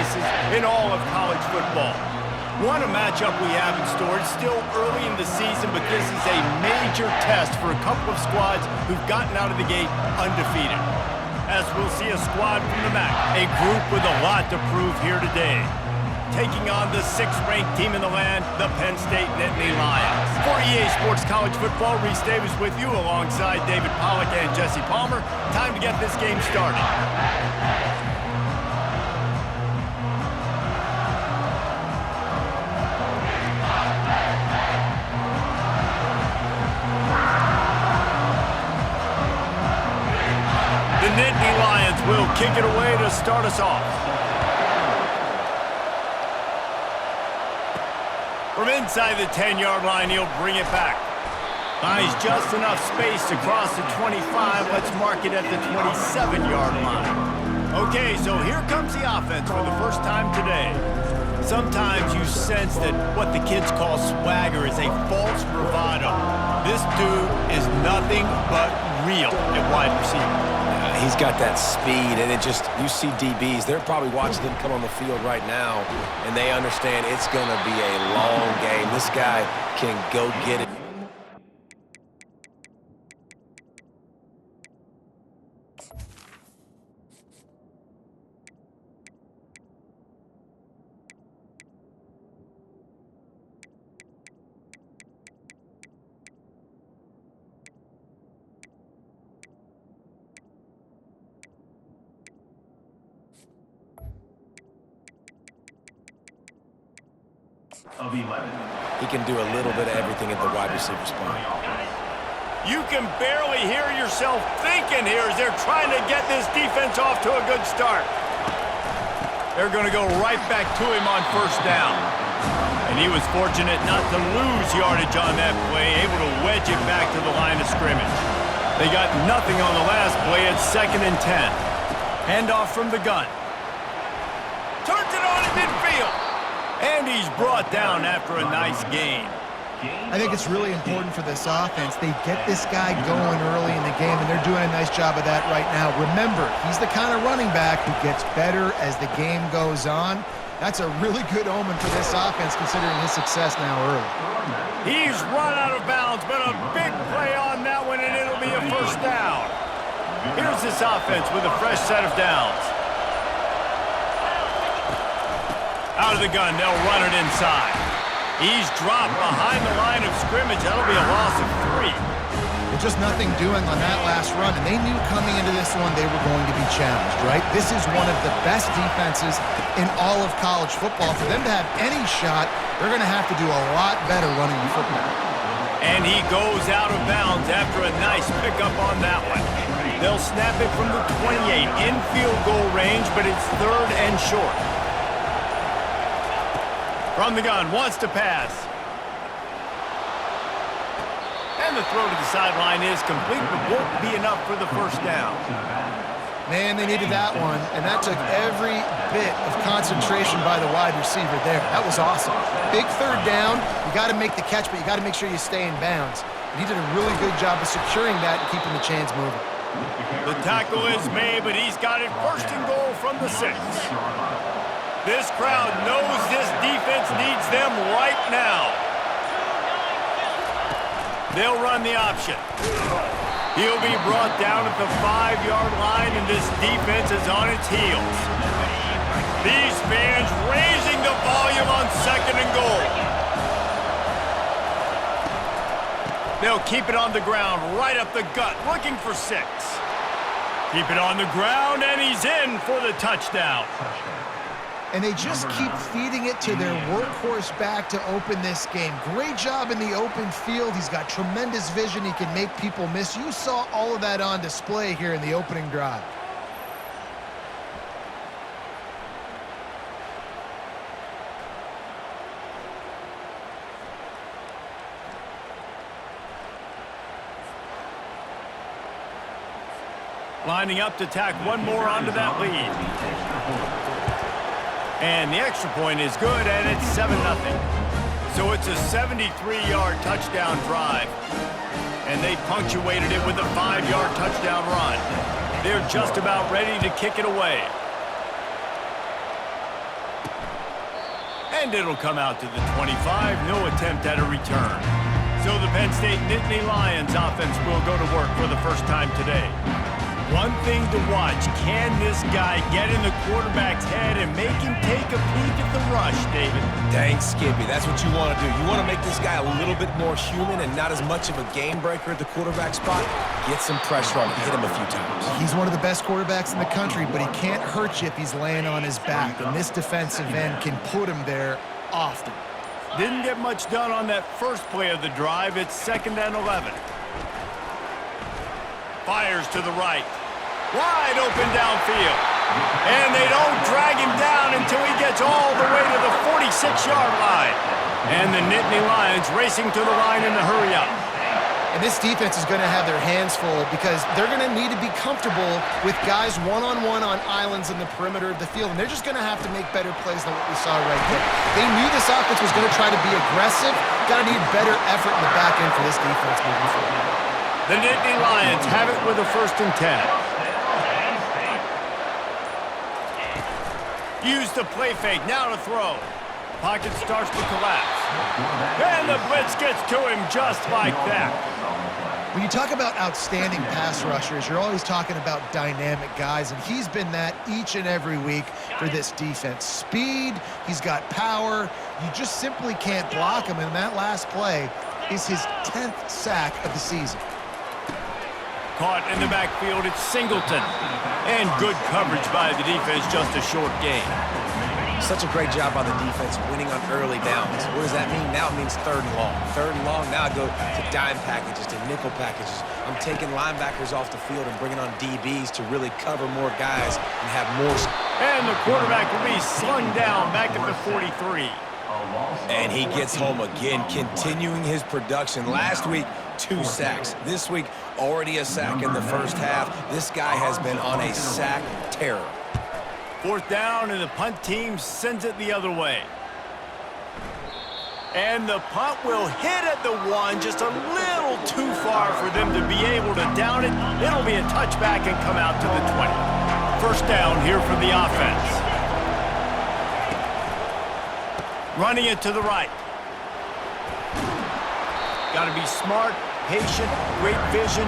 places in all of college football. What a matchup we have in store. It's still early in the season, but this is a major test for a couple of squads who've gotten out of the gate undefeated. As we'll see a squad from the MAC, a group with a lot to prove here today. Taking on the 6th-ranked team in the land, the Penn State Nittany Lions. For EA Sports College Football, Reese Davis with you alongside David Pollack and Jesse Palmer. Time to get this game started. The Nittany Lions will kick it away to start us off. From inside the 10-yard line, he'll bring it back. Finds just enough space to cross the 25. Let's mark it at the 27-yard line. Okay, so here comes the offense for the first time today. Sometimes you sense that what the kids call swagger is a false bravado. This dude is nothing but real at wide receiver. He's got that speed, and you see DBs, they're probably watching him come on the field right now, and they understand it's going to be a long game. This guy can go get it. Of 11. He can do a little bit of everything at the wide receiver spot. You can barely hear yourself thinking here as they're trying to get this defense off to a good start. They're going to go right back to him on first down. And he was fortunate not to lose yardage on that play, able to wedge it back to the line of scrimmage. They got nothing on the last play at 2nd and 10. Handoff from the gun. Turns it on in midfield. And he's brought down after a nice gain. I think it's really important for this offense. They get this guy going early in the game, and they're doing a nice job of that right now. Remember, he's the kind of running back who gets better as the game goes on. That's a really good omen for this offense, considering his success now early. He's run out of bounds, but a big play on that one, and it'll be a first down. Here's this offense with a fresh set of downs. Out of the gun, they'll run it inside. He's dropped behind the line of scrimmage. That'll be a loss of 3. There's just nothing doing on that last run, and they knew coming into this one they were going to be challenged, right? This is one of the best defenses in all of college football. For them to have any shot, they're going to have to do a lot better running the football. And he goes out of bounds after a nice pickup on that one. They'll snap it from the 28 in field goal range, but it's 3rd and short. From the gun, wants to pass. And the throw to the sideline is complete, but won't be enough for the first down. Man, they needed that one, and that took every bit of concentration by the wide receiver there. That was awesome. Big 3rd down. You got to make the catch, but you got to make sure you stay in bounds. And he did a really good job of securing that and keeping the chains moving. The tackle is made, but he's got it 1st and goal from the 6. This crowd knows this defense needs them right now. They'll run the option. He'll be brought down at the 5-yard line, and this defense is on its heels. These fans raising the volume on 2nd and goal. They'll keep it on the ground, right up the gut, looking for 6. Keep it on the ground, and he's in for the touchdown. And they just keep feeding it to their workhorse back to open this game. Great job in the open field. He's got tremendous vision. He can make people miss. You saw all of that on display here in the opening drive. Lining up to tack one more onto that lead. And the extra point is good, and it's 7-0. So it's a 73-yard touchdown drive. And they punctuated it with a 5-yard touchdown run. They're just about ready to kick it away. And it'll come out to the 25. No attempt at a return. So the Penn State Nittany Lions offense will go to work for the first time today. One thing to watch, can this guy get in the quarterback's head and make him take a peek at the rush, David? Dang, Skippy, that's what you want to do. You want to make this guy a little bit more human and not as much of a game breaker at the quarterback spot. Get some pressure on him, hit him a few times. He's one of the best quarterbacks in the country, but he can't hurt you if he's laying on his back, and this defensive end can put him there often. Didn't get much done on that first play of the drive. It's 2nd and 11. Fires to the right. Wide open downfield. And they don't drag him down until he gets all the way to the 46-yard line. And the Nittany Lions racing to the line in the hurry-up. And this defense is going to have their hands full because they're going to need to be comfortable with guys one-on-one on islands in the perimeter of the field. And they're just going to have to make better plays than what we saw right there. They knew this offense was going to try to be aggressive. Got to need better effort in the back end for this defense moving forward. The Nittany Lions have it with a 1st and 10. Use the play fake, now to throw. Pocket starts to collapse. And the blitz gets to him just like that. When you talk about outstanding pass rushers, you're always talking about dynamic guys, and he's been that each and every week for this defense. Speed, he's got power. You just simply can't block him, and that last play is his 10th sack of the season. Caught in the backfield, it's Singleton. And good coverage by the defense, just a short gain. Such a great job by the defense winning on early downs. What does that mean? Now it means 3rd and long. 3rd and long, now I go to dime packages, to nickel packages. I'm taking linebackers off the field and bringing on DBs to really cover more guys and have more. And the quarterback will be slung down back at the 43. And he gets home again, continuing his production. Last week, 2 sacks. This week, already a sack in the first half. This guy has been on a sack terror. 4th down, and the punt team sends it the other way. And the punt will hit at the 1, just a little too far for them to be able to down it. It'll be a touchback and come out to the 20. 1st down here for the offense. Running it to the right. Got to be smart, patient, great vision.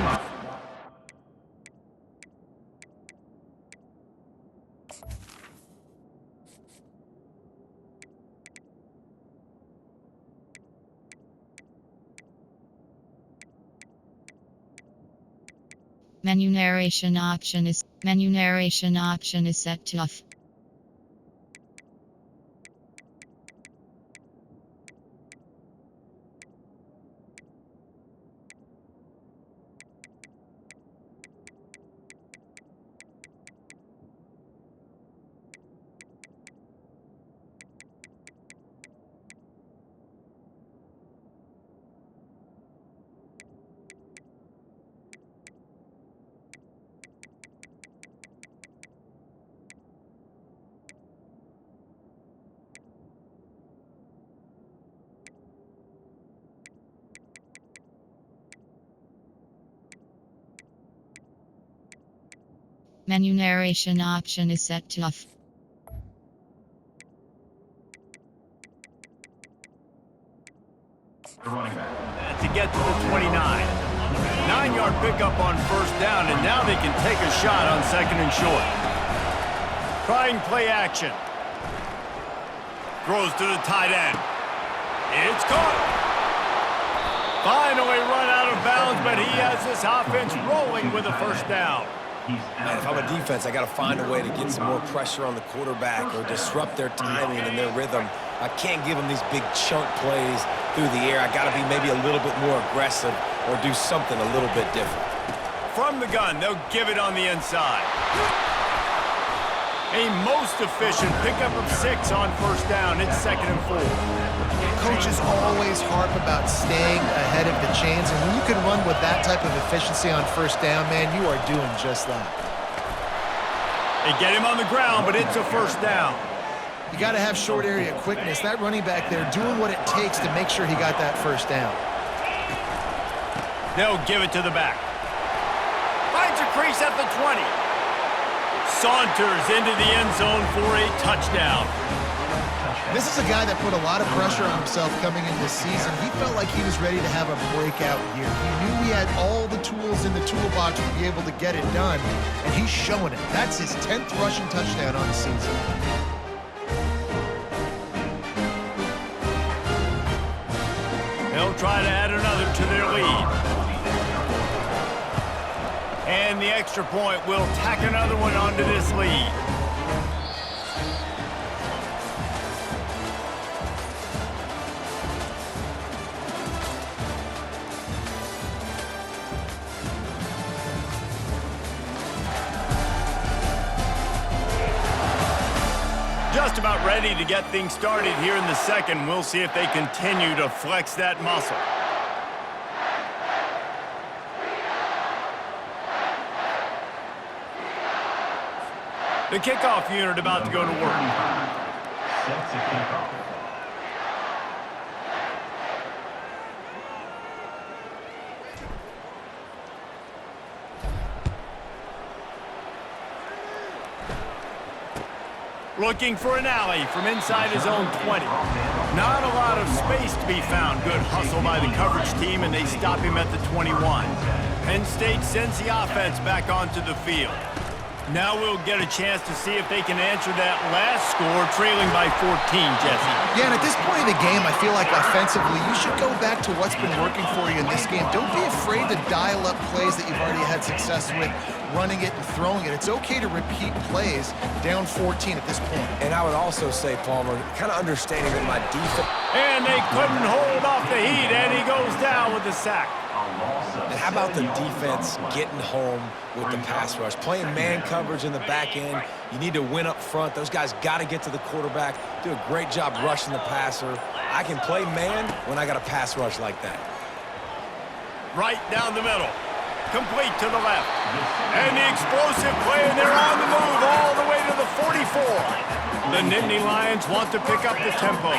Menu narration option is set to off. Menu narration option is set to off. To get to the 29. 9-yard pickup on 1st down, and now they can take a shot on 2nd and short. Trying play action. Throws to the tight end. It's caught. Finally run out of bounds, but he has this offense rolling with a 1st down. Man, if I'm a defense, I got to find a way to get some more pressure on the quarterback or disrupt their timing and their rhythm. I can't give them these big chunk plays through the air. I got to be maybe a little bit more aggressive or do something a little bit different. From the gun, they'll give it on the inside. A most efficient pickup of 6 on 1st down. It's 2nd and 4. Coaches always harp about staying ahead of the chains, and when you can run with that type of efficiency on 1st down, man, you are doing just that. They get him on the ground, but it's a 1st down. You got to have short area quickness. That running back there doing what it takes to make sure he got that 1st down. They'll give it to the back. Finds a crease at the 20. Saunters into the end zone for a touchdown. This is a guy that put a lot of pressure on himself coming in this season. He felt like he was ready to have a breakout year. He knew he had all the tools in the toolbox to be able to get it done, and he's showing it. That's his 10th rushing touchdown on the season. They'll try to add another to their lead. And the extra point will tack another one onto this lead. Just about ready to get things started here in the second. We'll see if they continue to flex that muscle. The kickoff unit about to go to work. Set to kick off. Looking for an alley from inside his own 20. Not a lot of space to be found. Good hustle by the coverage team, and they stop him at the 21. Penn State sends the offense back onto the field. Now we'll get a chance to see if they can answer that last score, trailing by 14, Jesse. Yeah, and at this point in the game, I feel like offensively, you should go back to what's been working for you in this game. Don't be afraid to dial up plays that you've already had success with, running it and throwing it. It's okay to repeat plays down 14 at this point. And I would also say, Palmer, kind of understanding that my defense... And they couldn't hold off the heat, and he goes down with the sack. And how about the defense getting home with the pass rush? Playing man coverage in the back end. You need to win up front. Those guys got to get to the quarterback, do a great job rushing the passer. I can play man when I got a pass rush like that. Right down the middle. Complete to the left. And the explosive play, and they're on the move all the way to the 44. The Nittany Lions want to pick up the tempo.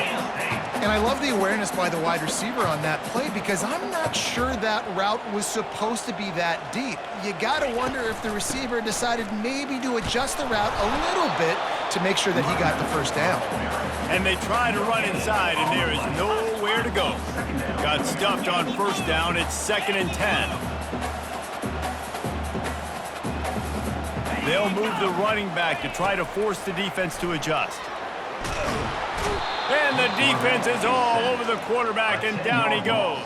And I love the awareness by the wide receiver on that play because I'm not sure that route was supposed to be that deep. You got to wonder if the receiver decided maybe to adjust the route a little bit to make sure that he got the first down. And they try to run inside, and there is nowhere to go. Got stuffed on first down. It's 2nd and 10. They'll move the running back to try to force the defense to adjust. And the defense is all over the quarterback, and down he goes.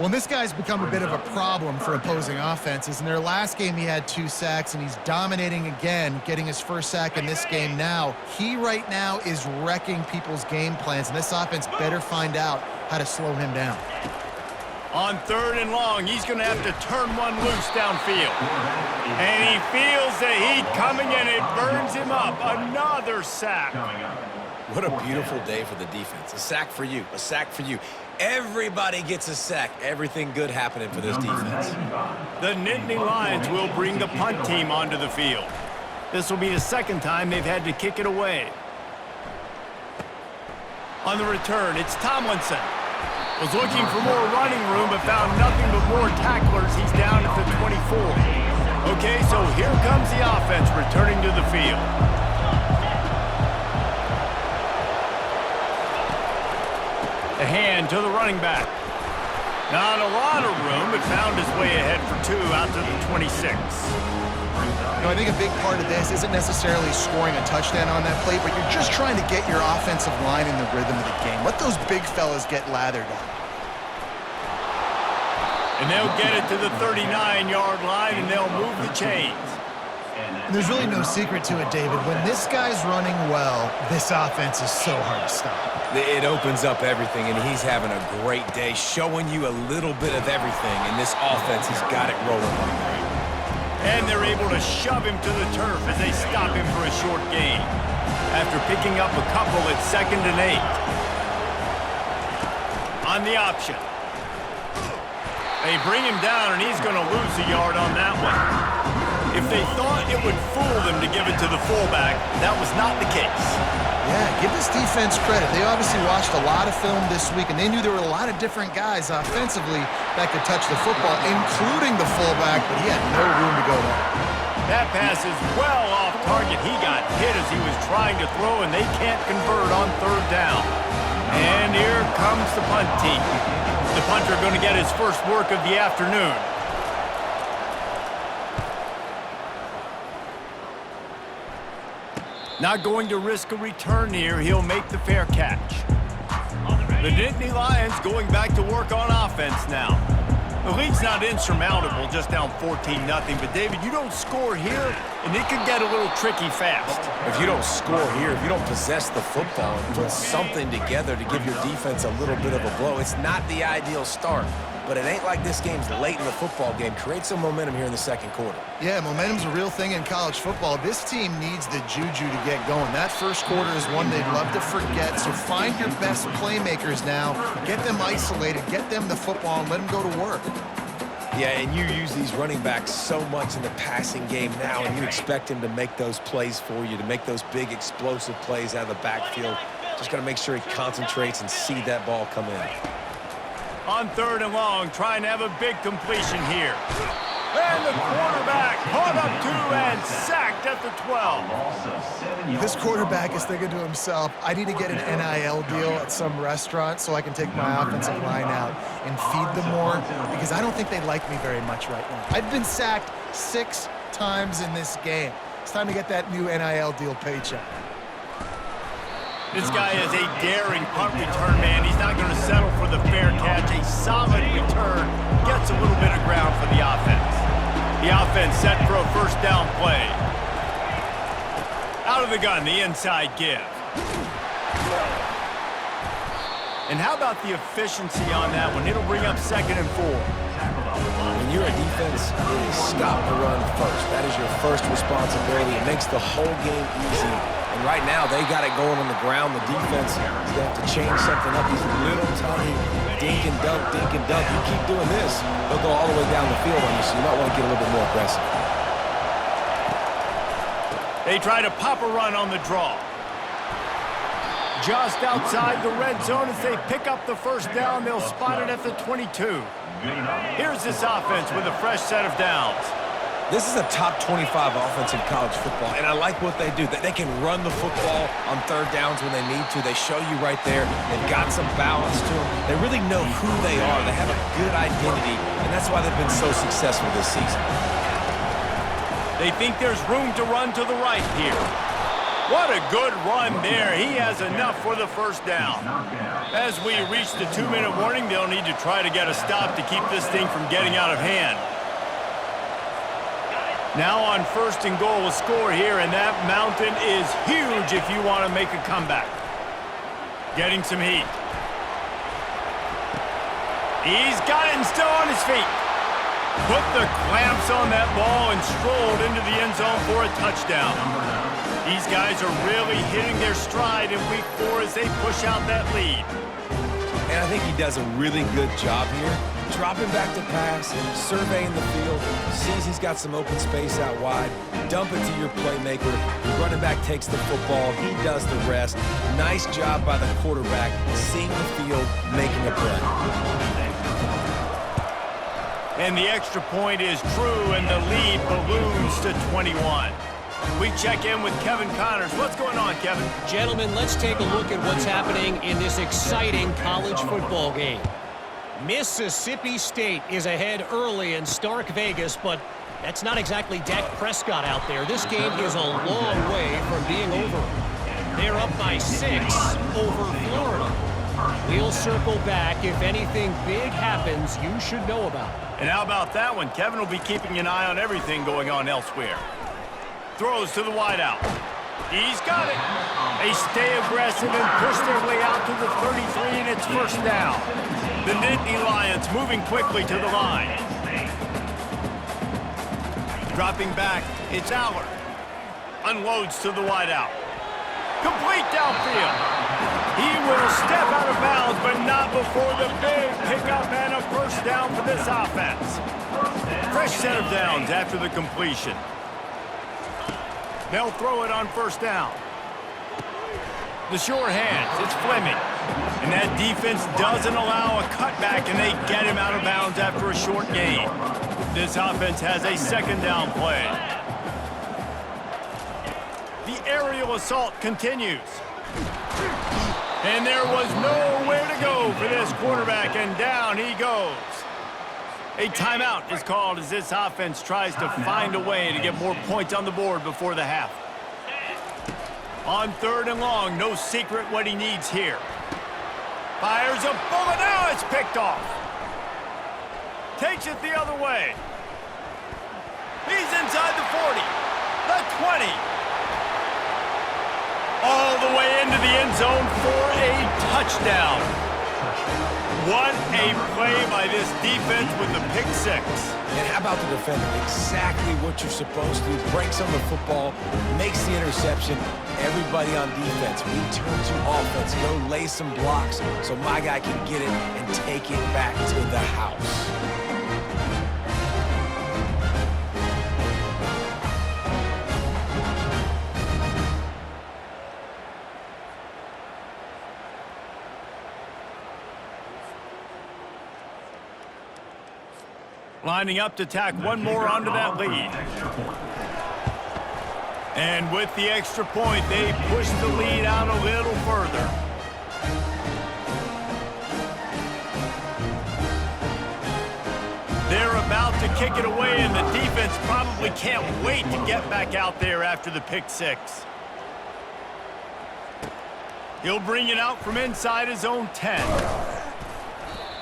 Well, this guy's become a bit of a problem for opposing offenses. In their last game, he had 2 sacks, and he's dominating again, getting his first sack in this game now. He right now is wrecking people's game plans, and this offense better find out how to slow him down. On 3rd and long, he's going to have to turn one loose downfield. And he feels the heat coming, and it burns him up. Another sack. What a beautiful day for the defense. A sack for you, a sack for you. Everybody gets a sack. Everything good happening for this defense. The Nittany Lions will bring the punt team onto the field. This will be the 2nd time they've had to kick it away. On the return, it's Tomlinson. Was looking for more running room, but found nothing but more tacklers. He's down at the 24. Okay, so here comes the offense returning to the field. A hand to the running back. Not a lot of room, but found his way ahead for 2 out to the 26. You know, I think a big part of this isn't necessarily scoring a touchdown on that play, but you're just trying to get your offensive line in the rhythm of the game. Let those big fellas get lathered up. And they'll get it to the 39-yard line, and they'll move the chains. And there's really no secret to it, David. When this guy's running well, this offense is so hard to stop. It opens up everything, and he's having a great day, showing you a little bit of everything, and this offense has got it rolling right now. And they're able to shove him to the turf as they stop him for a short gain. After picking up a couple at 2nd and 8. On the option. They bring him down, and he's going to lose a yard on that one. If they thought it would fool them to give it to the fullback, that was not the case. Yeah, give this defense credit. They obviously watched a lot of film this week, and they knew there were a lot of different guys offensively that could touch the football, including the fullback, but he had no room to go there. That pass is well off target. He got hit as he was trying to throw, and they can't convert on third down. And here comes the punt team. The punter going to get his first work of the afternoon. Not going to risk a return here. He'll make the fair catch. The Dynasty Lions going back to work on offense now. The lead's not insurmountable, just down 14-0. But, David, you don't score here, and it could get a little tricky fast. If you don't score here, if you don't possess the football and put something together to give your defense a little bit of a blow, it's not the ideal start. But it ain't like this game's late in the football game. Create some momentum here in the second quarter. Yeah, momentum's a real thing in college football. This team needs the juju to get going. That first quarter is one they'd love to forget. So find your best playmakers now. Get them isolated. Get them the football and let them go to work. Yeah, and you use these running backs so much in the passing game now, and you expect him to make those plays for you, to make those big explosive plays out of the backfield. Just got to make sure he concentrates and see that ball come in. On third and long, trying to have a big completion here. And the quarterback caught up to and sacked at the 12. This quarterback is thinking to himself, I need to get an NIL deal at some restaurant so I can take my offensive line out and feed them more, because I don't think they like me very much right now. I've been sacked 6 times in this game. It's time to get that new NIL deal paycheck. This guy is a daring punt return man. He's not going to settle for the fair catch. A solid return gets a little bit of ground for the offense. The offense set for a first down play. Out of the gun, the inside give. And how about the efficiency on that one? It'll bring up 2nd and 4. When you're a defense, it is stop the run first. That is your first responsibility. It makes the whole game easy. And right now, they got it going on the ground. The defense is going to have to change something up. These little tiny dink and dunk, dink and dunk. You keep doing this, they'll go all the way down the field on you, so you might want to get a little bit more aggressive. They try to pop a run on the draw. Just outside the red zone as they pick up the first down. They'll spot it at the 22. Here's this offense with a fresh set of downs. This is a top 25 offense in college football, and I like what they do. They can run the football on third downs when they need to. They show you right there. They've got some balance to them. They really know who they are. They have a good identity, and that's why they've been so successful this season. They think there's room to run to the right here. What a good run there. He has enough for the first down. As we reach the 2-minute warning, they'll need to try to get a stop to keep this thing from getting out of hand. Now on 1st and goal, a score here, and that mountain is huge if you want to make a comeback. Getting some heat. He's got it and still on his feet. Put the clamps on that ball and strolled into the end zone for a touchdown. These guys are really hitting their stride in week 4 as they push out that lead. And I think he does a really good job here. Dropping back to pass, surveying the field, sees he's got some open space out wide, dump it to your playmaker. The running back takes the football, he does the rest. Nice job by the quarterback, seeing the field, making a play. And the extra point is true, and the lead balloons to 21. We check in with Kevin Connors. What's going on, Kevin? Gentlemen, let's take a look at what's happening in this exciting college football game. Mississippi State is ahead early in Stark Vegas, but that's not exactly Dak Prescott out there. This game is a long way from being over. They're up by 6 over Florida. We'll circle back. If anything big happens, you should know about it. And how about that one? Kevin will be keeping an eye on everything going on elsewhere. Throws to the wideout. He's got it. They stay aggressive and push their way out to the 33, and it's first down. The Dynasty Lions moving quickly to the line. Dropping back, it's Allard. Unloads to the wideout. Complete downfield. He will step out of bounds, but not before the big pickup and a first down for this offense. Fresh set of downs after the completion. They'll throw it on first down. The sure hands, it's Fleming. And that defense doesn't allow a cutback, and they get him out of bounds after a short gain. This offense has a second down play. aerial assault continues. And there was nowhere to go for this quarterback, and down he goes. A timeout is called as this offense tries to find a way to get more points on the board before the half. On 3rd and long, no secret what he needs here. Fires a bullet, now it's picked off. Takes it the other way. He's inside the 40, the 20. All the way into the end zone for a touchdown. What a play by this defense with the pick 6. And how about the defender? Exactly what you're supposed to. Breaks on the football, makes the interception. Everybody on defense, we turn to offense. Go lay some blocks so my guy can get it and take it back to the house. Lining up to tack one more onto that lead. And with the extra point, they push the lead out a little further. They're about to kick it away, and the defense probably can't wait to get back out there after the pick 6. He'll bring it out from inside his own 10.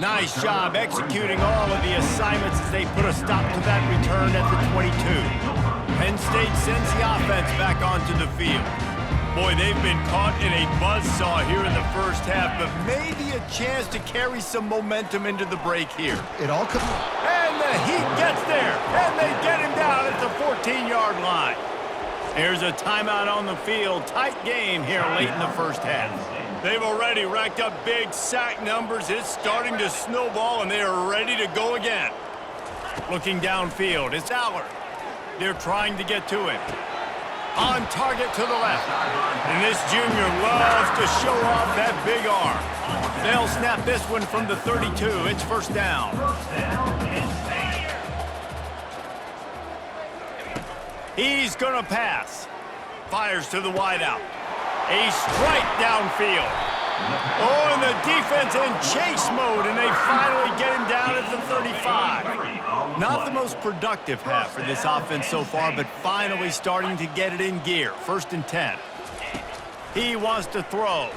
Nice job executing all of the assignments as they put a stop to that return at the 22. Penn State sends the offense back onto the field. Boy, they've been caught in a buzzsaw here in the first half, but maybe a chance to carry some momentum into the break here. It all could... And the Heat gets there, and they get him down at the 14-yard line. Here's a timeout on the field. Tight game here late in the first half. They've already racked up big sack numbers. It's starting to snowball, and they are ready to go again. Looking downfield, it's Allard. They're trying to get to him. On target to the left. And this junior loves to show off that big arm. They'll snap this one from the 32. It's first down. He's going to pass. Fires to the wideout. A strike downfield. Oh, and the defense in chase mode, and they finally get him down at the 35. Not the most productive half for this offense so far, but finally starting to get it in gear. 1st and 10. He wants to throw.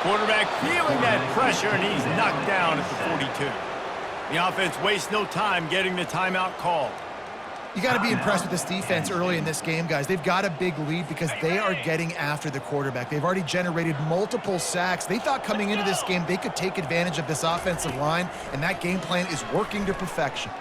Quarterback feeling that pressure, and he's knocked down at the 42. The offense wastes no time getting the timeout called. You got to be impressed with this defense early in this game, guys. They've got a big lead because they are getting after the quarterback. They've already generated multiple sacks. They thought coming into this game they could take advantage of this offensive line, and that game plan is working to perfection.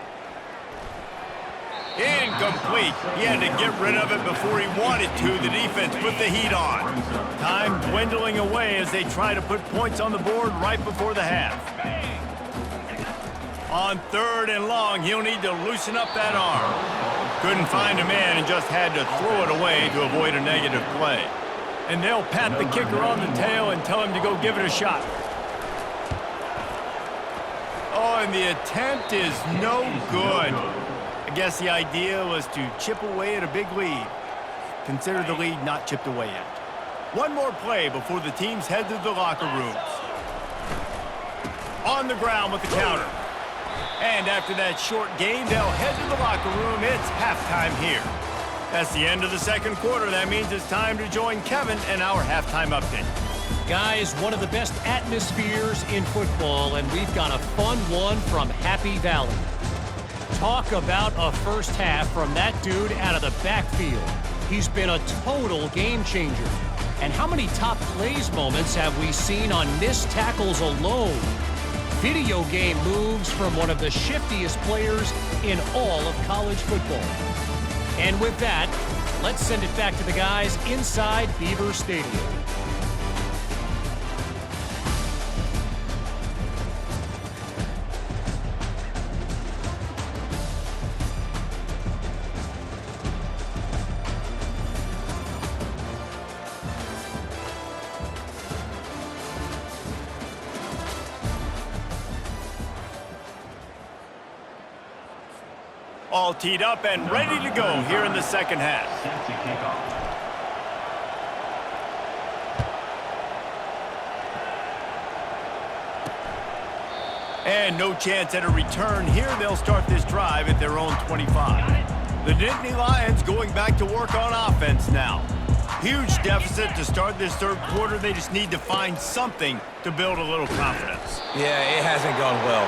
Incomplete. He had to get rid of it before he wanted to. The defense put the heat on. Time dwindling away as they try to put points on the board right before the half. On 3rd and long, he'll need to loosen up that arm. Couldn't find a man and just had to throw it away to avoid a negative play. And they'll pat the kicker on the tail and tell him to go give it a shot. Oh, and the attempt is no good. I guess the idea was to chip away at a big lead. Consider the lead not chipped away yet. One more play before the teams head to the locker rooms. On the ground with the counter. And after that short game, they'll head to the locker room. It's halftime here. That's the end of the second quarter. That means it's time to join Kevin and our halftime update. Guys, one of the best atmospheres in football, and we've got a fun one from Happy Valley. Talk about a first half from that dude out of the backfield. He's been a total game changer. And how many top plays moments have we seen on missed tackles alone? Video game moves from one of the shiftiest players in all of college football. And with that, let's send it back to the guys inside Beaver Stadium. All teed up and ready to go here in the second half. Set to kick off. And no chance at a return here. They'll start this drive at their own 25. The Dynasty Lions going back to work on offense now. Huge deficit to start this third quarter. They just need to find something to build a little confidence. Yeah, it hasn't gone well.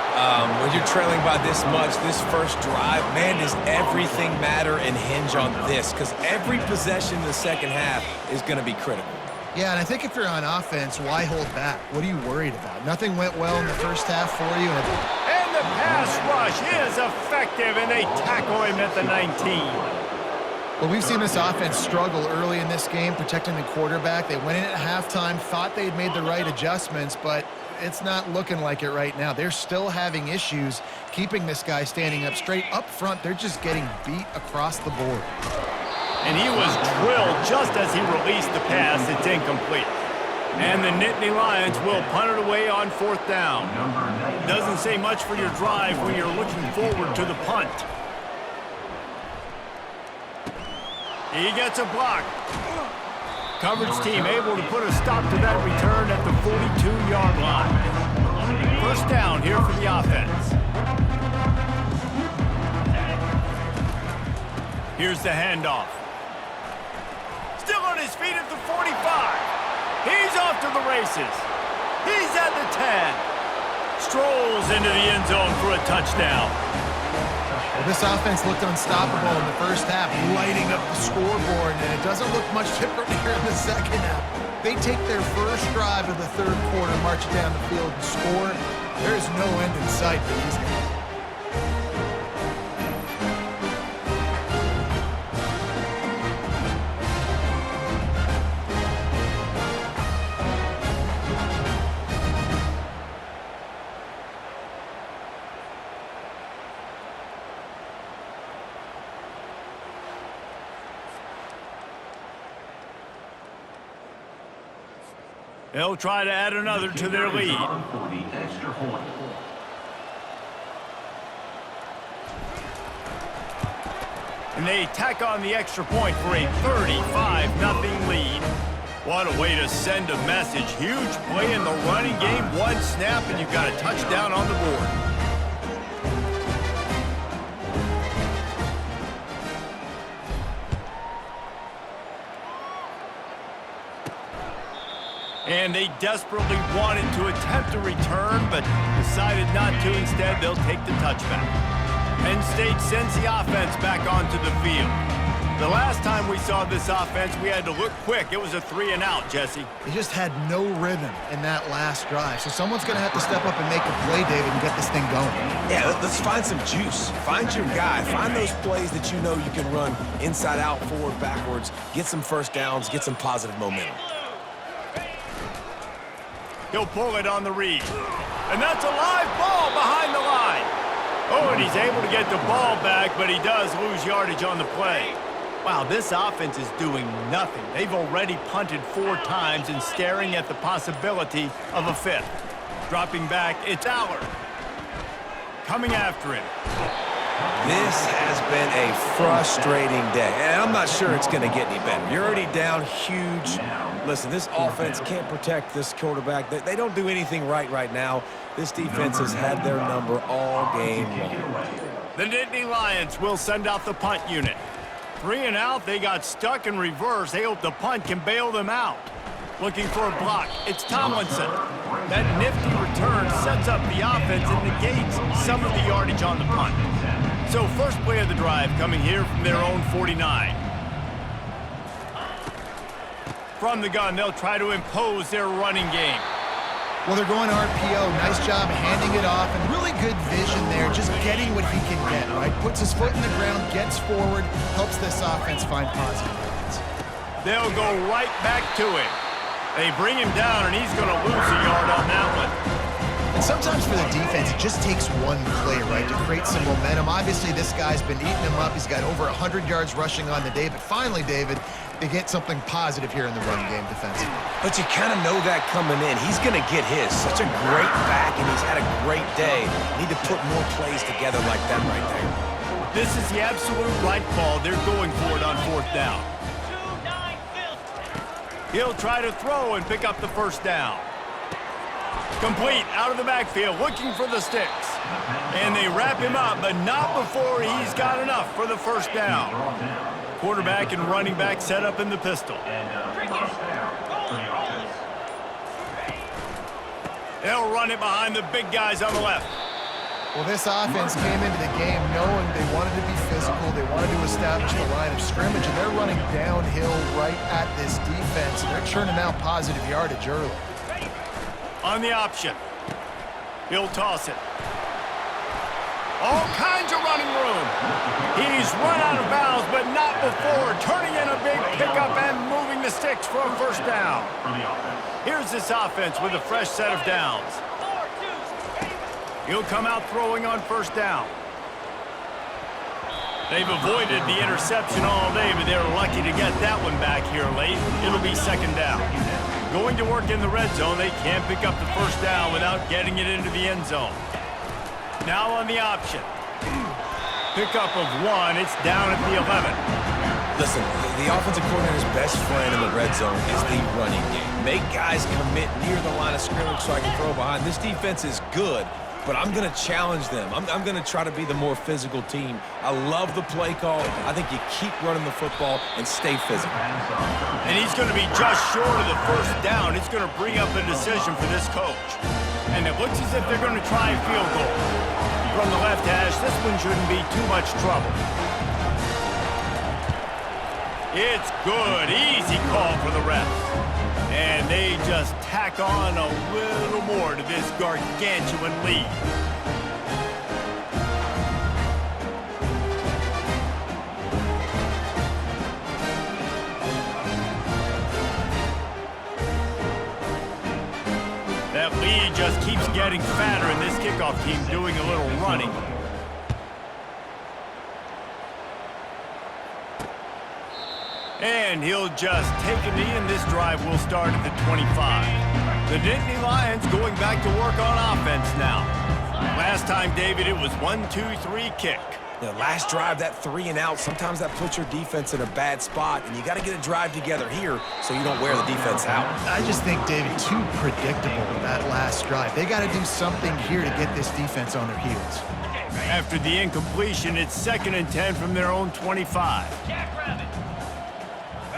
When you're trailing by this much, this first drive, man, does everything matter and hinge on this? Because every possession in the second half is going to be critical. Yeah, and I think if you're on offense, why hold back? What are you worried about? Nothing went well in the first half for you. And the pass rush is effective, and they tackle him at the 19. Well, we've seen this offense struggle early in this game, protecting the quarterback. They went in at halftime, thought they'd made the right adjustments, but it's not looking like it right now. They're still having issues keeping this guy standing up straight. Up front, they're just getting beat across the board. And he was drilled just as he released the pass. It's incomplete. And the Nittany Lions will punt it away on fourth down. Doesn't say much for your drive when you're looking forward to the punt. He gets a block. Coverage team able to put a stop to that return at the 42-yard line. First down here for the offense. Here's the handoff. Still on his feet at the 45. He's off to the races. He's at the 10. Strolls into the end zone for a touchdown. Well, this offense looked unstoppable in the first half, lighting up the scoreboard, and it doesn't look much different here in the second half. They take their first drive of the third quarter, march down the field, and score. There's no end in sight for these guys. They'll try to add another to their lead. For the extra point. And they tack on the extra point for a 35-0 lead. What a way to send a message. Huge play in the running game. One snap, and you've got a touchdown on the board. And they desperately wanted to attempt a return, but decided not to. Instead, they'll take the touchback. Penn State sends the offense back onto the field. The last time we saw this offense, we had to look quick. It was a 3-and-out, Jesse. They just had no rhythm in that last drive. So someone's going to have to step up and make a play, David, and get this thing going. Yeah, let's find some juice. Find your guy. Find those plays that you know you can run inside out, forward, backwards. Get some first downs. Get some positive momentum. He'll pull it on the read. And that's a live ball behind the line. Oh, and he's able to get the ball back, but he does lose yardage on the play. Wow, this offense is doing nothing. They've already punted 4 times and staring at the possibility of a 5th. Dropping back, it's Allard. Coming after him. This has been a frustrating day, and I'm not sure it's going to get any better. You're already down huge. Listen, this offense can't protect this quarterback. They don't do anything right now. This defense has had their number all game long. The Nittany Lions will send out the punt unit. 3-and-out, they got stuck in reverse. They hope the punt can bail them out. Looking for a block. It's Tomlinson. That nifty return sets up the offense and negates some of the yardage on the punt. So first play of the drive coming here from their own 49. From the gun, they'll try to impose their running game. Well, they're going RPO. Nice job handing it off, and really good vision there, just getting what he can get, right? Puts his foot in the ground, gets forward, helps this offense find positive points. They'll go right back to him. They bring him down, and he's going to lose a yard on that one. And sometimes for the defense, it just takes one play, right, to create some momentum. Obviously, this guy's been eating him up. He's got over 100 yards rushing on the day, but finally, David, they get something positive here in the run game defensively. But you kind of know that coming in. He's going to get his. Such a great back, and he's had a great day. Need to put more plays together like that right there. This is the absolute right call. They're going for it on fourth down. He'll try to throw and pick up the first down. Complete out of the backfield, looking for the sticks. And they wrap him up, but not before he's got enough for the first down. Quarterback and running back set up in the pistol. They'll run it behind the big guys on the left. Well, this offense came into the game knowing they wanted to be physical, they wanted to establish the line of scrimmage, and they're running downhill right at this defense, and they're churning out positive yardage early. On the option. He'll toss it. All kinds of running room. He's run out of bounds, but not before turning in a big pickup and moving the sticks for a first down. Here's this offense with a fresh set of downs. He'll come out throwing on first down. They've avoided the interception all day, but they're lucky to get that one back here late. It'll be second down. Going to work in the red zone, they can't pick up the first down without getting it into the end zone. Now on the option. Pickup of one, it's down at the 11. Listen, the offensive coordinator's best friend in the red zone is the running game. Make guys commit near the line of scrimmage so I can throw behind. This defense is good, but I'm going to challenge them. I'm going to try to be the more physical team. I love the play call. I think you keep running the football and stay physical. And he's going to be just short of the first down. It's going to bring up a decision for this coach. And it looks as if they're going to try a field goal. From the left hash, this one shouldn't be too much trouble. It's good. Easy call for the refs. And they just tack on a little more to this gargantuan lead. That lead just keeps getting fatter, and this kickoff team doing a little running. And he'll just take a knee, and this drive will start at the 25. The Dynasty Lions going back to work on offense now. Last time, David, it was 1-2-3 kick. The last drive, that 3 and out, sometimes that puts your defense in a bad spot, and you got to get a drive together here so you don't wear the defense out. I just think, David, too predictable that last drive. They got to do something here to get this defense on their heels. After the incompletion, it's 2nd and 10 from their own 25.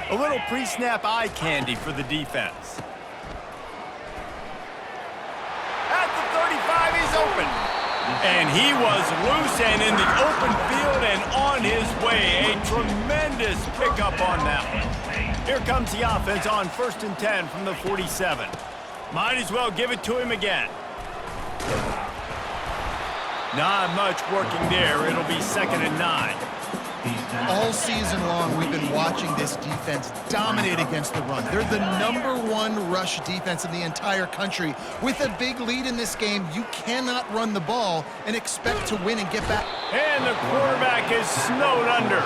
A little pre-snap eye candy for the defense. At the 35, he's open. And he was loose and in the open field and on his way. A tremendous pickup on that one. Here comes the offense on 1st and 10 from the 47. Might as well give it to him again. Not much working there. It'll be 2nd and 9. All season long, we've been watching this defense dominate against the run. They're the #1 rush defense in the entire country. With a big lead in this game, you cannot run the ball and expect to win and get back. And the quarterback is snowed under.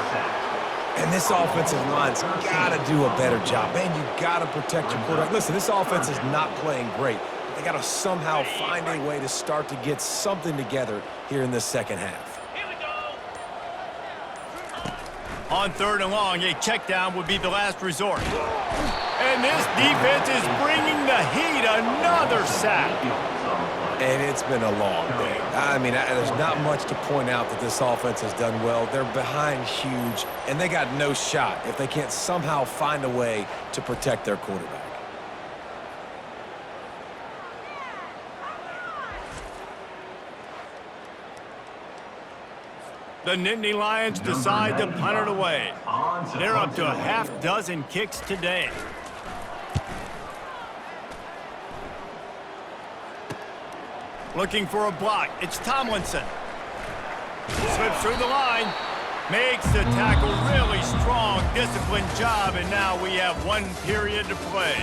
And this offensive line's got to do a better job. Man, you got to protect your quarterback. Listen, this offense is not playing great. They got to somehow find a way to start to get something together here in the second half. On 3rd and long, a check down would be the last resort. And this defense is bringing the heat. Another sack. And it's been a long day. I mean, there's not much to point out that this offense has done well. They're behind huge, and they got no shot if they can't somehow find a way to protect their quarterback. The Nittany Lions decide to punt it away. They're up to a half-dozen kicks today. Looking for a block. It's Tomlinson. Slips through the line. Makes the tackle really strong. Disciplined job, and now we have 1 period to play.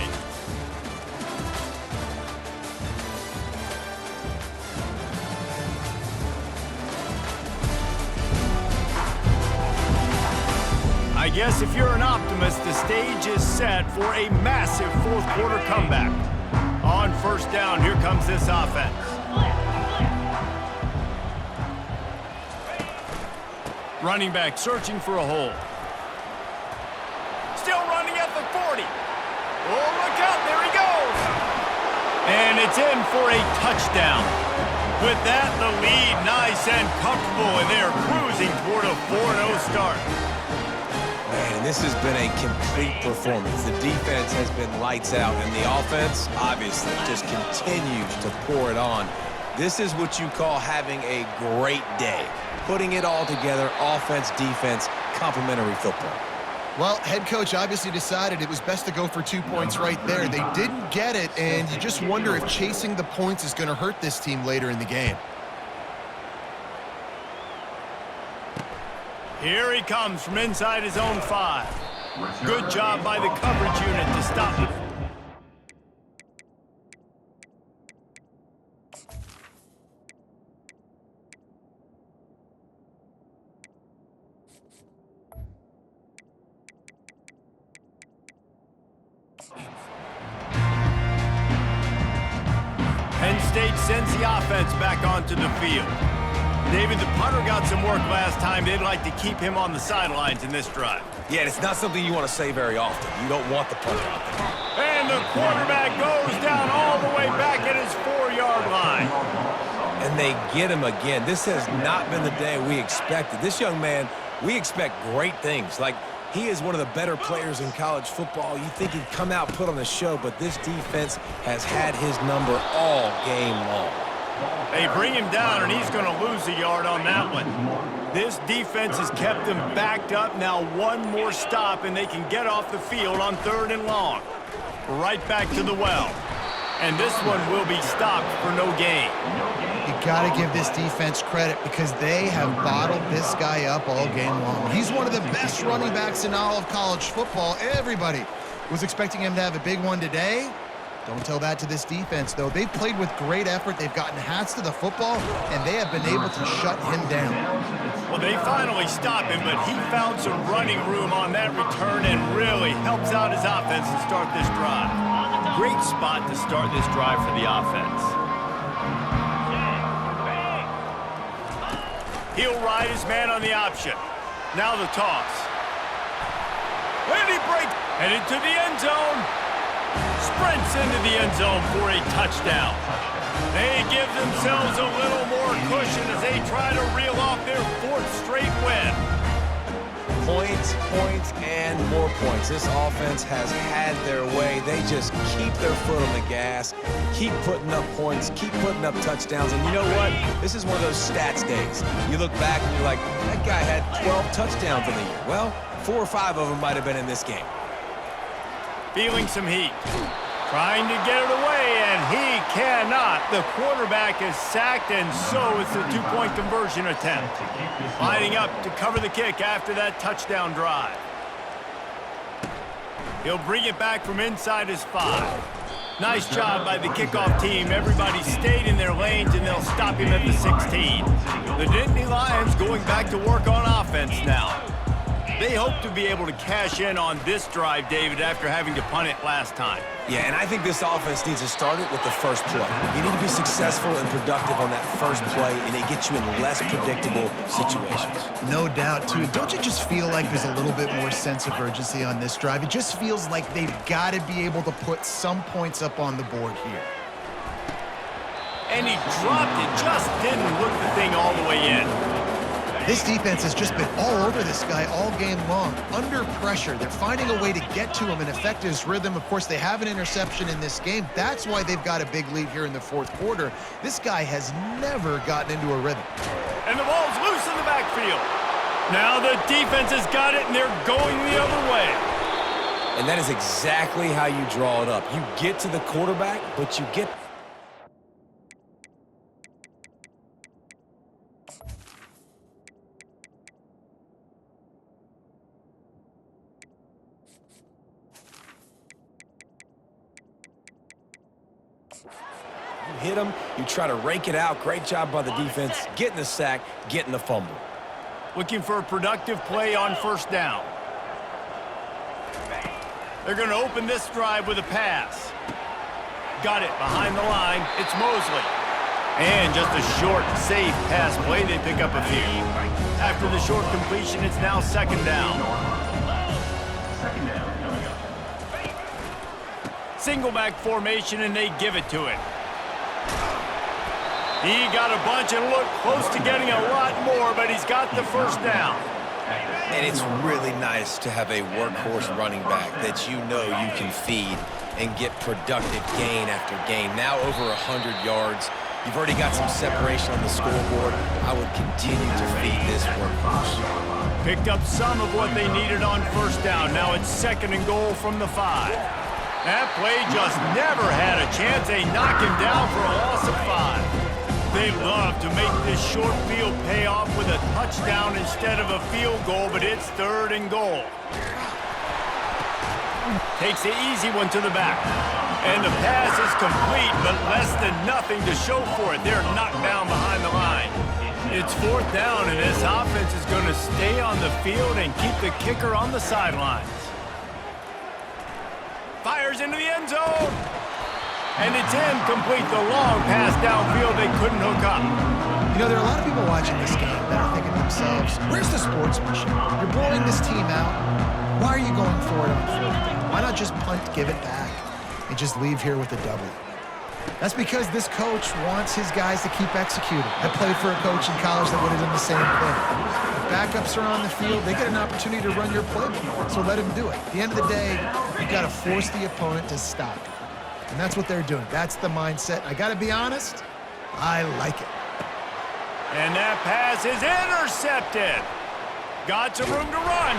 I guess if you're an optimist, the stage is set for a massive 4th quarter comeback. On 1st down, here comes this offense. Running back searching for a hole. Still running at the 40. Oh, look out, there he goes. And it's in for a touchdown. With that, the lead nice and comfortable, and they're cruising toward a 4-0 start. Man, this has been a complete performance. The defense has been lights out, and the offense, obviously, just continues to pour it on. This is what you call having a great day. Putting it all together, offense, defense, complementary football. Well, head coach obviously decided it was best to go for 2 points right there. They didn't get it, and you just wonder if chasing the points is going to hurt this team later in the game. Here he comes from inside his own 5. Good job by the coverage unit to stop him. Penn State sends the offense back onto the field. David, the punter got some work last time. They'd like to keep him on the sidelines in this drive. Yeah, it's not something you want to say very often. You don't want the punter out there. And the quarterback goes down all the way back at his 4-yard line. And they get him again. This has not been the day we expected. This young man, we expect great things. Like, he is one of the better players in college football. You think he'd come out, put on a show, but this defense has had his number all game long. They bring him down, and he's going to lose a yard on that one. This defense has kept them backed up. Now one more stop, and they can get off the field on 3rd and long. Right back to the well. And this one will be stopped for no gain. You got to give this defense credit because they have bottled this guy up all game long. He's one of the best running backs in all of college football. Everybody was expecting him to have a big one today. Don't tell that to this defense, though. They've played with great effort. They've gotten hats to the football, and they have been able to shut him down. Well, they finally stop him, but he found some running room on that return and really helps out his offense to start this drive. Great spot to start this drive for the offense. He'll ride his man on the option. Now the toss. And he breaks. Headed to the end zone. Sprints into the end zone for a touchdown. They give themselves a little more cushion as they try to reel off their 4th straight win. Points, points, and more points. This offense has had their way. They just keep their foot on the gas, keep putting up points, keep putting up touchdowns. And you know what? This is one of those stats days. You look back and you're like, that guy had 12 touchdowns in the year. Well, 4 or 5 of them might have been in this game. Feeling some heat. Trying to get it away, and he cannot. The quarterback is sacked, and so it's a 2-point conversion attempt. Lining up to cover the kick after that touchdown drive. He'll bring it back from inside his 5. Nice job by the kickoff team. Everybody stayed in their lanes, and they'll stop him at the 16. The Nittany Lions going back to work on offense now. They hope to be able to cash in on this drive, David, after having to punt it last time. Yeah, and I think this offense needs to start it with the first play. You need to be successful and productive on that first play, and it gets you in less predictable situations. No doubt, too. Don't you just feel like there's a little bit more sense of urgency on this drive? It just feels like they've got to be able to put some points up on the board here. And he dropped it, just didn't look the thing all the way in. This defense has just been all over this guy all game long. Under pressure, they're finding a way to get to him and affect his rhythm. Of course, they have an interception in this game. That's why they've got a big lead here in the 4th quarter. This guy has never gotten into a rhythm. And the ball's loose in the backfield. Now the defense has got it, and they're going the other way. And that is exactly how you draw it up. You get to the quarterback, but you get... You hit him, you try to rake it out. Great job by the defense, getting the sack, getting the fumble. Looking for a productive play on 1st down. They're going to open this drive with a pass. Got it behind the line. It's Mosley. And just a short, safe pass play. They pick up a few. After the short completion, it's now second down. Second down coming up. Single back formation, and they give it to him. He got a bunch and looked close to getting a lot more, but he's got the first down. And it's really nice to have a workhorse running back that you know you can feed and get productive gain after gain. Now over 100 yards. You've already got some separation on the scoreboard. I would continue to feed this workhorse. Picked up some of what they needed on first down. Now it's second and goal from the 5. That play just never had a chance. They knock him down for a loss of 5. They love to make this short field pay off with a touchdown instead of a field goal, but it's third and goal. Takes the easy one to the back. And the pass is complete, but less than nothing to show for it. They're knocked down behind the line. It's fourth down, and this offense is going to stay on the field and keep the kicker on the sidelines. Fires into the end zone. And it's incomplete. The long pass downfield they couldn't hook up. You know, there are a lot of people watching this game that are thinking to themselves, where's the sportsmanship? You're blowing this team out. Why are you going for it on fourth down? Why not just punt, give it back, and just leave here with a W? That's because this coach wants his guys to keep executing. I played for a coach in college that would have done the same thing. If backups are on the field, they get an opportunity to run your playbook, so let them do it. At the end of the day, you've got to force the opponent to stop you. And that's what they're doing. That's the mindset. I got to be honest, I like it. And that pass is intercepted. Got some room to run.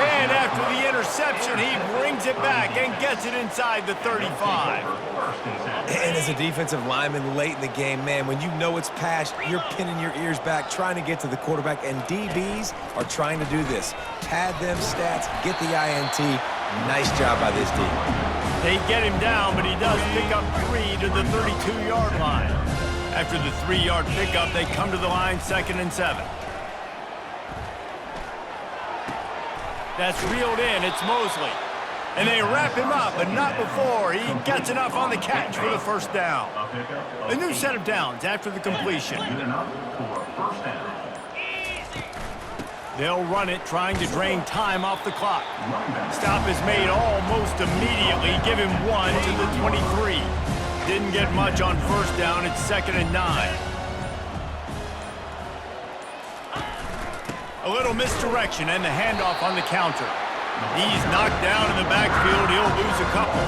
And after the interception, he brings it back and gets it inside the 35. And as a defensive lineman late in the game, man, when you know it's past, you're pinning your ears back, trying to get to the quarterback, and DBs are trying to do this. Pad them stats, get the INT. Nice job by this team. They get him down, but he does pick up 3 to the 32-yard line. After the 3-yard pickup, they come to the line, second and 7. That's reeled in. It's Mosley. And they wrap him up, but not before he gets enough on the catch for the first down. A new set of downs after the completion. They'll run it, trying to drain time off the clock. Stop is made almost immediately. Give him 1 to the 23. Didn't get much on first down. It's second and 9. A little misdirection and the handoff on the counter. He's knocked down in the backfield. He'll lose a couple.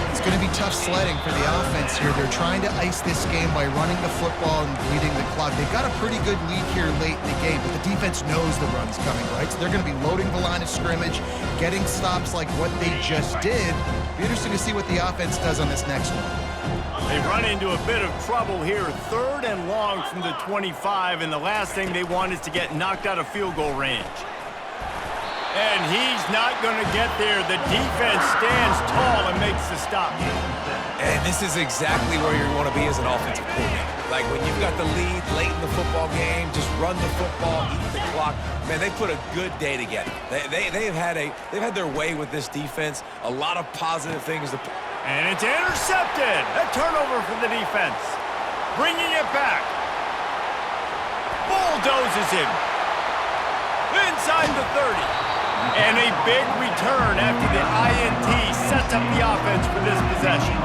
It's going to be tough sledding for the offense here. They're trying to ice this game by running the football and bleeding the clock. They've got a pretty good lead here late in the game, but the defense knows the run's coming, right? So they're going to be loading the line of scrimmage, getting stops like what they just did. Be interesting to see what the offense does on this next one. They run into a bit of trouble here. Third and long from the 25, and the last thing they want is to get knocked out of field goal range. And he's not going to get there. The defense stands tall and makes the stop. And this is exactly where you want to be as an offensive coordinator. Like when you've got the lead late in the football game, just run the football, eat the clock. Man, they put a good day together. They've had their way with this defense. A lot of positive things. And it's intercepted. A turnover for the defense. Bringing it back. Bulldozes him. Inside the 30. And a big return after the INT sets up the offense for this possession.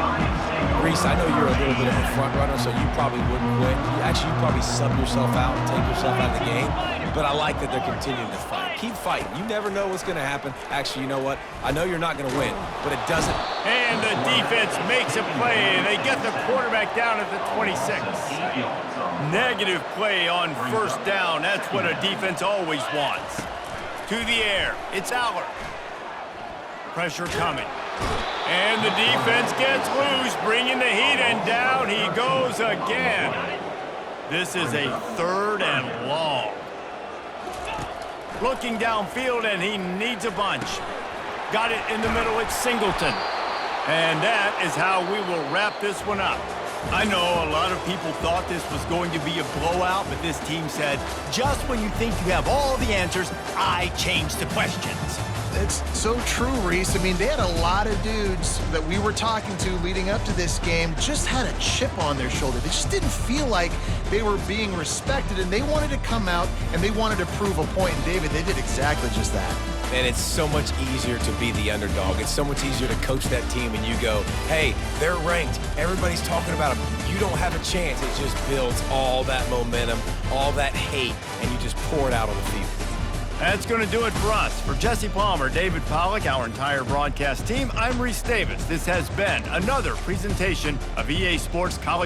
Reese, I know you're a little bit of a front runner, so you probably wouldn't quit. You'd probably sub yourself out and take yourself out of the game. But I like that they're continuing to fight. Keep fighting. You never know what's going to happen. Actually, you know what? I know you're not going to win, but it doesn't. And the defense makes a play. They get the quarterback down at the 26. Negative play on first down. That's what a defense always wants. To the air. It's Aller. Pressure coming. And the defense gets loose, bringing the heat, and down he goes again. This is a third and long. Looking downfield, and he needs a bunch. Got it in the middle. It's Singleton. And that is how we will wrap this one up. I know a lot of people thought this was going to be a blowout, but this team said, just when you think you have all the answers, I change the questions. It's so true, Reese. I mean, they had a lot of dudes that we were talking to leading up to this game just had a chip on their shoulder. They just didn't feel like they were being respected, and they wanted to come out and they wanted to prove a point. And David, they did exactly just that. And it's so much easier to be the underdog. It's so much easier to coach that team and you go, hey, they're ranked. Everybody's talking about them. You don't have a chance. It just builds all that momentum, all that hate, and you just pour it out on the field. That's going to do it for us. For Jesse Palmer, David Pollack, our entire broadcast team, I'm Reese Davis. This has been another presentation of EA Sports College